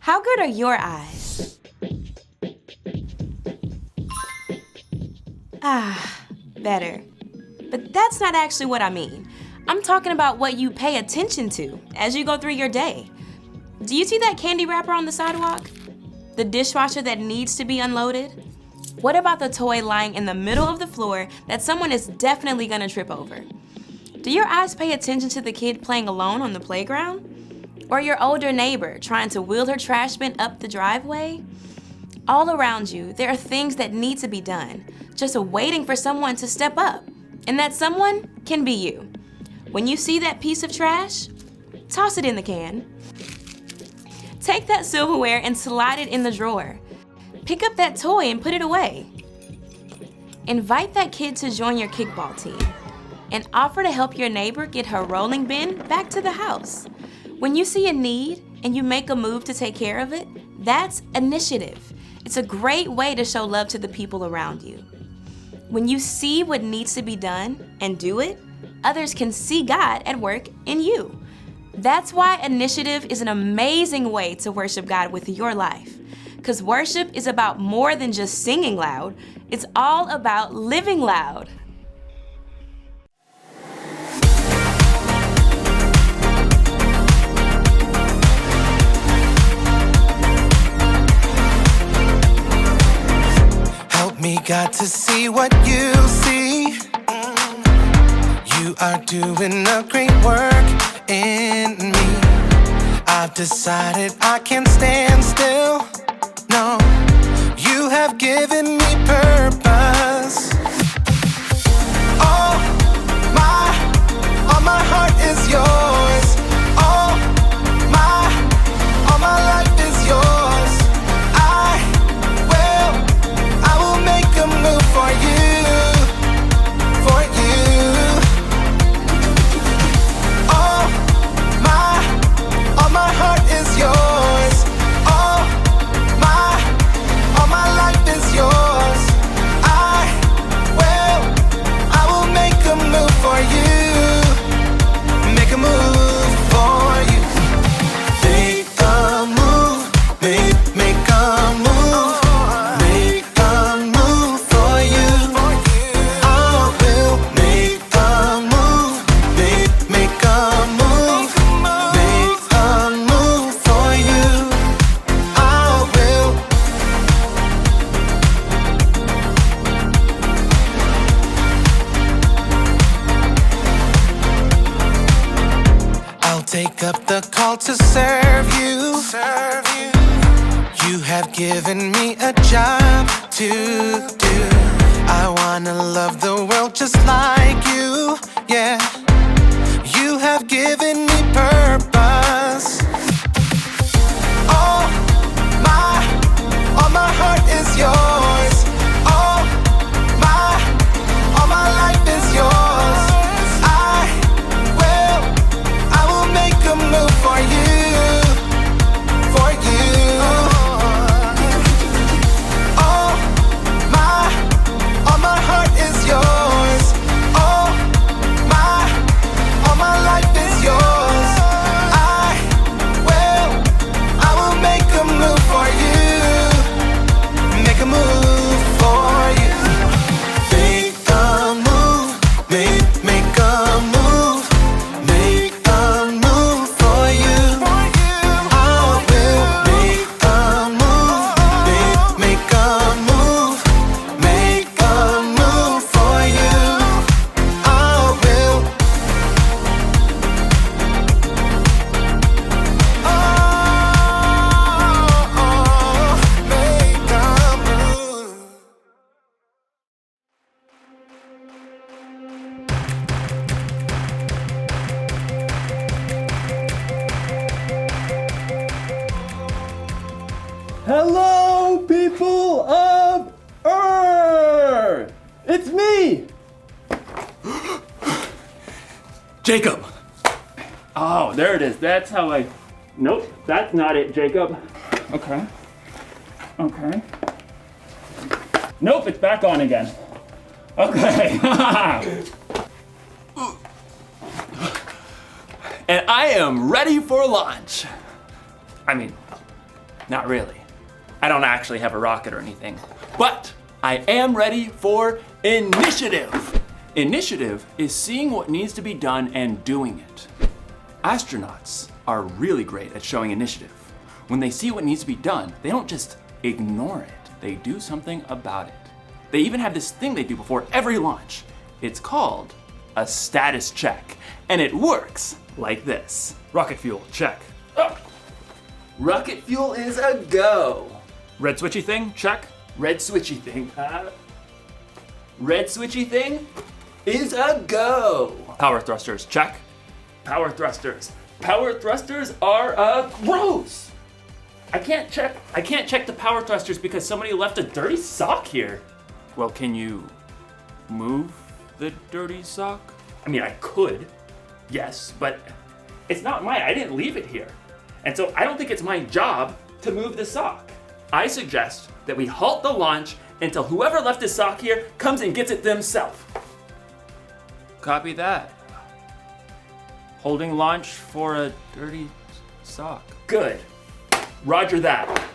How good are your eyes? Better. But that's not actually what I mean. I'm talking about what you pay attention to as you go through your day. Do you see that candy wrapper on the sidewalk? The dishwasher that needs to be unloaded? What about the toy lying in the middle of the floor that someone is definitely gonna trip over? Do your eyes pay attention to the kid playing alone on the playground? Or your older neighbor trying to wheel her trash bin up the driveway? All around you, there are things that need to be done, just waiting for someone to step up. And that someone can be you. When you see that piece of trash, toss it in the can. Take that silverware and slide it in the drawer. Pick up that toy and put it away. Invite that kid to join your kickball team and offer to help your neighbor get her rolling bin back to the house. When you see a need and you make a move to take care of it, that's initiative. It's a great way to show love to the people around you. When you see what needs to be done and do it, others can see God at work in you. That's why initiative is an amazing way to worship God with your life. Because worship is about more than just singing loud, it's all about living loud. Help me, God, to see what you see. You are doing a great work in me. I've decided I can't stand still. No, you have given me purpose. All my heart is yours. All my life is yours. I will make a move for you, for you. All my heart is yours. All my life is yours. I will make a move for you. Make a move for you. Make a move, make a move. Make a move for you. I will make a move, make a move. Make a move for you. I will. I'll take up the call to serve you. You have given me a job to do. I wanna love the world just like you. Yeah, you have given me purpose. All my heart is yours. All my life is yours. I will make a move for you, for you. All my heart is yours. All my life is yours. I will make a move for you. Make a move for you. Make a move, make a move. Make a move for you. I will make a move, make a move. Make a move for you. I will. Make a move. Hello, people of Earth! It's me! Jacob! Oh, there it is. That's how I... Nope, that's not it, Jacob. Okay. Okay. Nope, it's back on again. Okay. And I am ready for launch. I mean, Not really. I don't actually have a rocket or anything. But I am ready for initiative. Initiative is seeing what needs to be done and doing it. Astronauts are really great at showing initiative. When they see what needs to be done, they don't just ignore it. They do something about it. They even have this thing they do before every launch. It's called a status check, and it works like this. Rocket fuel, check. Oh. Rocket fuel is a go. Red switchy thing, check. Red switchy thing. Red switchy thing is a go. Power thrusters, check. Power thrusters. Power thrusters are a gross. I can't check the power thrusters because somebody left a dirty sock here. Well, can you move the dirty sock? I mean, I could, yes, but it's not mine. I didn't leave it here. And so I don't think it's my job to move the sock. I suggest that we halt the launch until whoever left the sock here comes and gets it themselves. Copy that. Holding launch for a dirty sock. Good. Roger that.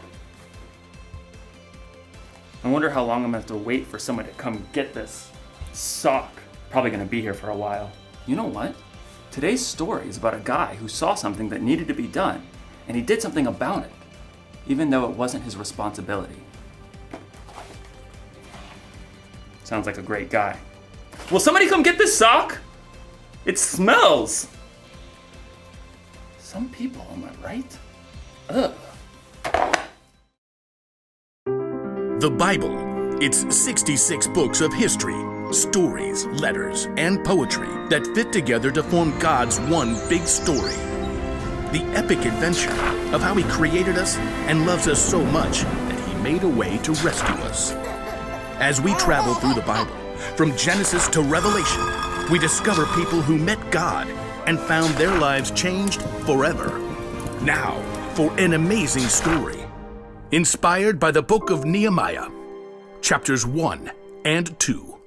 I wonder how long I'm gonna have to wait for someone to come get this sock. Probably gonna be here for a while. You know what? Today's story is about a guy who saw something that needed to be done, and he did something about it, even though it wasn't his responsibility. Sounds like a great guy. Will somebody come get this sock? It smells. Some people, am I right? Ugh. The Bible. It's 66 books of history, stories, letters, and poetry that fit together to form God's one big story. The epic adventure of how He created us and loves us so much that He made a way to rescue us. As we travel through the Bible, from Genesis to Revelation, we discover people who met God and found their lives changed forever. Now, for an amazing story. Inspired by the book of Nehemiah, chapters 1 and 2.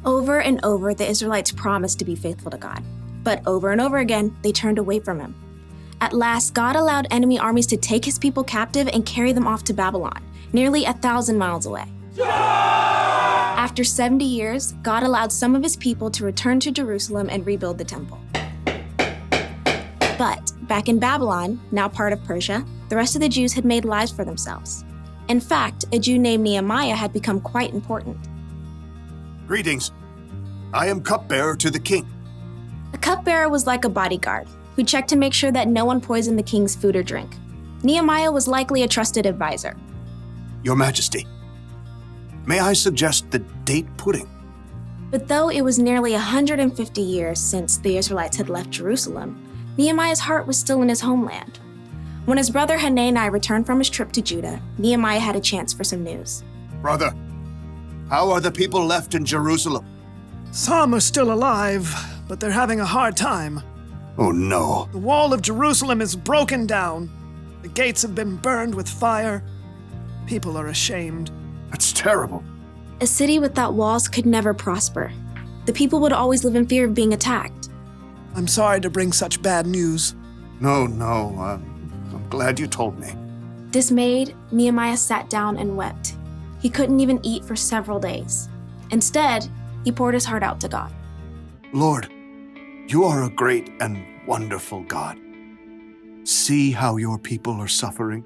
Over and over, the Israelites promised to be faithful to God. But over and over again, they turned away from Him. At last, God allowed enemy armies to take His people captive and carry them off to Babylon, nearly 1,000 miles away. After 70 years, God allowed some of His people to return to Jerusalem and rebuild the temple. But back in Babylon, now part of Persia, the rest of the Jews had made lives for themselves. In fact, a Jew named Nehemiah had become quite important. Greetings. I am cupbearer to the king. A cupbearer was like a bodyguard who checked to make sure that no one poisoned the king's food or drink. Nehemiah was likely a trusted advisor. Your Majesty, may I suggest the date pudding? But though it was nearly 150 years since the Israelites had left Jerusalem, Nehemiah's heart was still in his homeland. When his brother Hanani returned from his trip to Judah, Nehemiah had a chance for some news. Brother, how are the people left in Jerusalem? Some are still alive, but they're having a hard time. Oh no. The wall of Jerusalem is broken down. The gates have been burned with fire. People are ashamed. That's terrible. A city without walls could never prosper. The people would always live in fear of being attacked. I'm sorry to bring such bad news. No, I'm glad you told me. Dismayed, Nehemiah sat down and wept. He couldn't even eat for several days. Instead, he poured his heart out to God. Lord, you are a great and wonderful God. See how your people are suffering.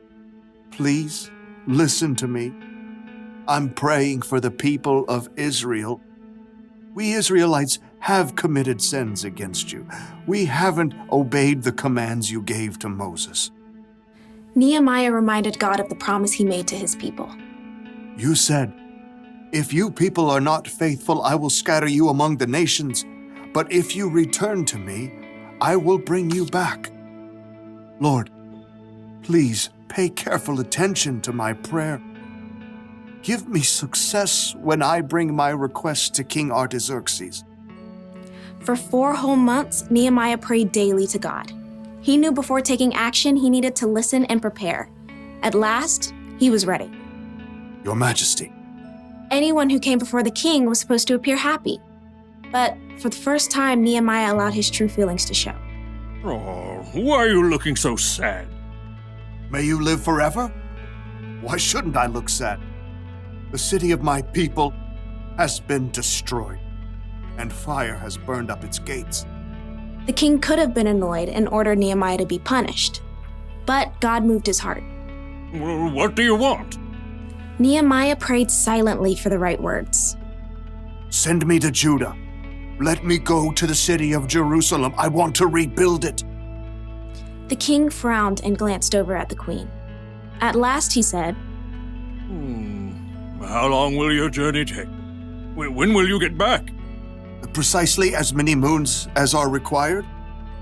Please listen to me. I'm praying for the people of Israel. We Israelites have committed sins against you. We haven't obeyed the commands you gave to Moses. Nehemiah reminded God of the promise He made to His people. You said, "If you people are not faithful, I will scatter you among the nations. But if you return to me, I will bring you back." Lord, please pay careful attention to my prayer. Give me success when I bring my request to King Artaxerxes. For 4 whole months, Nehemiah prayed daily to God. He knew before taking action, he needed to listen and prepare. At last, he was ready. Your Majesty. Anyone who came before the king was supposed to appear happy. But for the first time, Nehemiah allowed his true feelings to show. Oh, why are you looking so sad? May you live forever? Why shouldn't I look sad? The city of my people has been destroyed, and fire has burned up its gates. The king could have been annoyed and ordered Nehemiah to be punished. But God moved his heart. What do you want? Nehemiah prayed silently for the right words. Send me to Judah. Let me go to the city of Jerusalem. I want to rebuild it. The king frowned and glanced over at the queen. At last he said, How long will your journey take? When will you get back? Precisely as many moons as are required.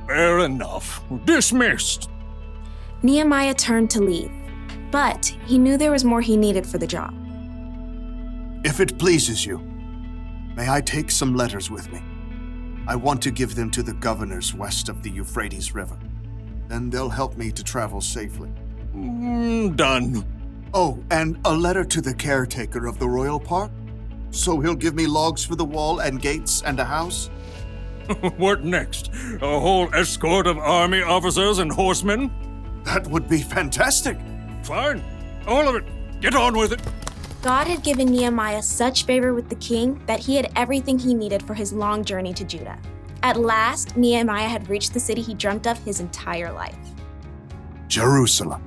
Fair enough. Dismissed. Nehemiah turned to leave, but he knew there was more he needed for the job. If it pleases you, may I take some letters with me? I want to give them to the governors west of the Euphrates River. Then they'll help me to travel safely. Done. Oh, and a letter to the caretaker of the royal park? So he'll give me logs for the wall and gates and a house? What next? A whole escort of army officers and horsemen? That would be fantastic. Fine. All of it. Get on with it. God had given Nehemiah such favor with the king that he had everything he needed for his long journey to Judah. At last, Nehemiah had reached the city he dreamt of his entire life. Jerusalem.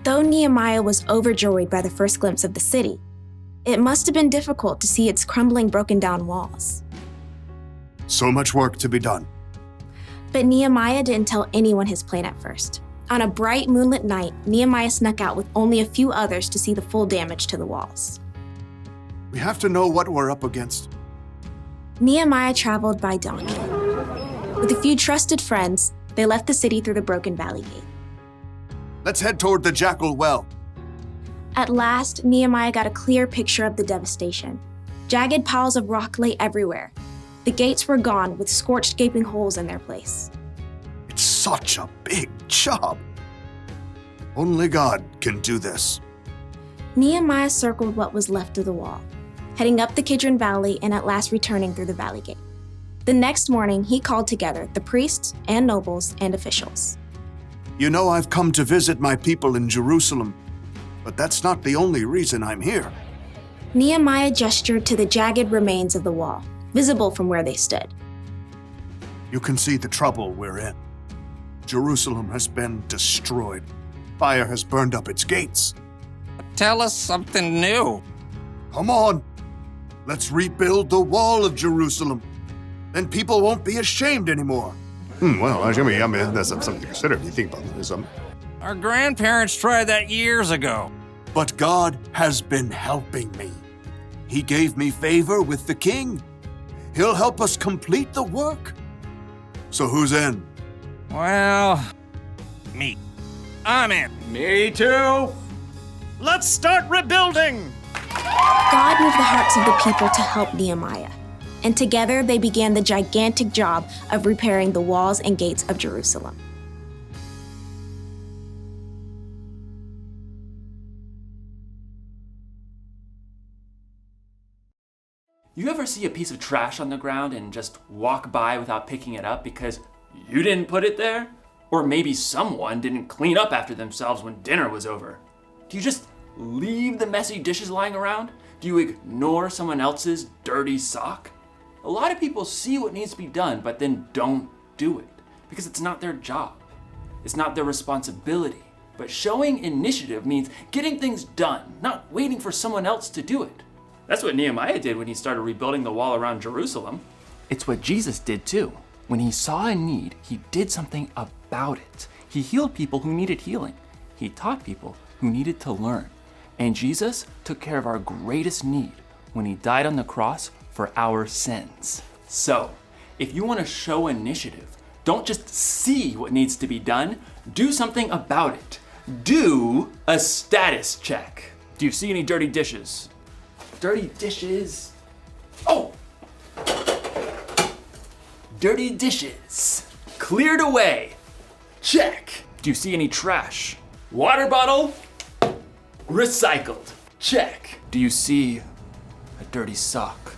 Though Nehemiah was overjoyed by the first glimpse of the city, it must have been difficult to see its crumbling, broken-down walls. So much work to be done. But Nehemiah didn't tell anyone his plan at first. On a bright moonlit night, Nehemiah snuck out with only a few others to see the full damage to the walls. We have to know what we're up against. Nehemiah traveled by donkey. With a few trusted friends, they left the city through the broken valley gate. Let's head toward the Jackal Well. At last, Nehemiah got a clear picture of the devastation. Jagged piles of rock lay everywhere. The gates were gone, with scorched, gaping holes in their place. It's such a big job. Only God can do this. Nehemiah circled what was left of the wall, heading up the Kidron Valley and at last returning through the valley gate. The next morning, he called together the priests and nobles and officials. You know, I've come to visit my people in Jerusalem, but that's not the only reason I'm here. Nehemiah gestured to the jagged remains of the wall, visible from where they stood. You can see the trouble we're in. Jerusalem has been destroyed. Fire has burned up its gates. Tell us something new. Come on. Let's rebuild the wall of Jerusalem. Then people won't be ashamed anymore. Well, I mean, that's something to consider. You think about this. Our grandparents tried that years ago. But God has been helping me. He gave me favor with the king. He'll help us complete the work. So who's in? Well, me. I'm in. Me too. Let's start rebuilding! God moved the hearts of the people to help Nehemiah, and together they began the gigantic job of repairing the walls and gates of Jerusalem. You ever see a piece of trash on the ground and just walk by without picking it up because you didn't put it there? Or maybe someone didn't clean up after themselves when dinner was over? Do you just leave the messy dishes lying around? Do you ignore someone else's dirty sock? A lot of people see what needs to be done, but then don't do it because it's not their job. It's not their responsibility. But showing initiative means getting things done, not waiting for someone else to do it. That's what Nehemiah did when he started rebuilding the wall around Jerusalem. It's what Jesus did too. When he saw a need, he did something about it. He healed people who needed healing. He taught people who needed to learn. And Jesus took care of our greatest need when he died on the cross for our sins. So, if you want to show initiative, don't just see what needs to be done, do something about it. Do a status check. Do you see any dirty dishes? Dirty dishes. Oh! Dirty dishes. Cleared away. Check. Do you see any trash? Water bottle? Recycled. Check. Do you see a dirty sock?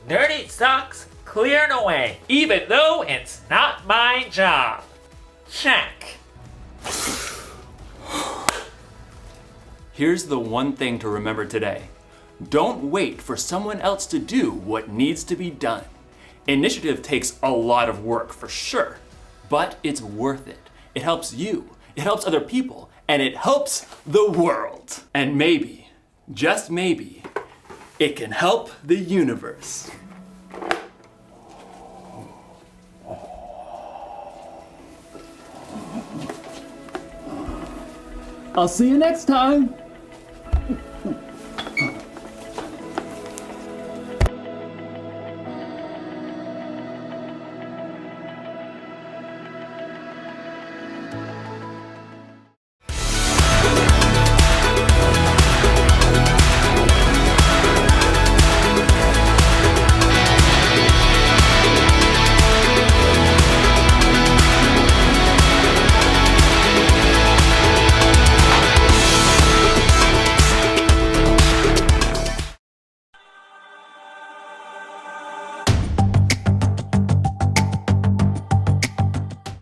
Dirty socks cleared away, even though it's not my job. Check. Here's the one thing to remember today. Don't wait for someone else to do what needs to be done. Initiative takes a lot of work for sure, but it's worth it. It helps you, it helps other people, and it helps the world. And maybe, just maybe, it can help the universe. I'll see you next time.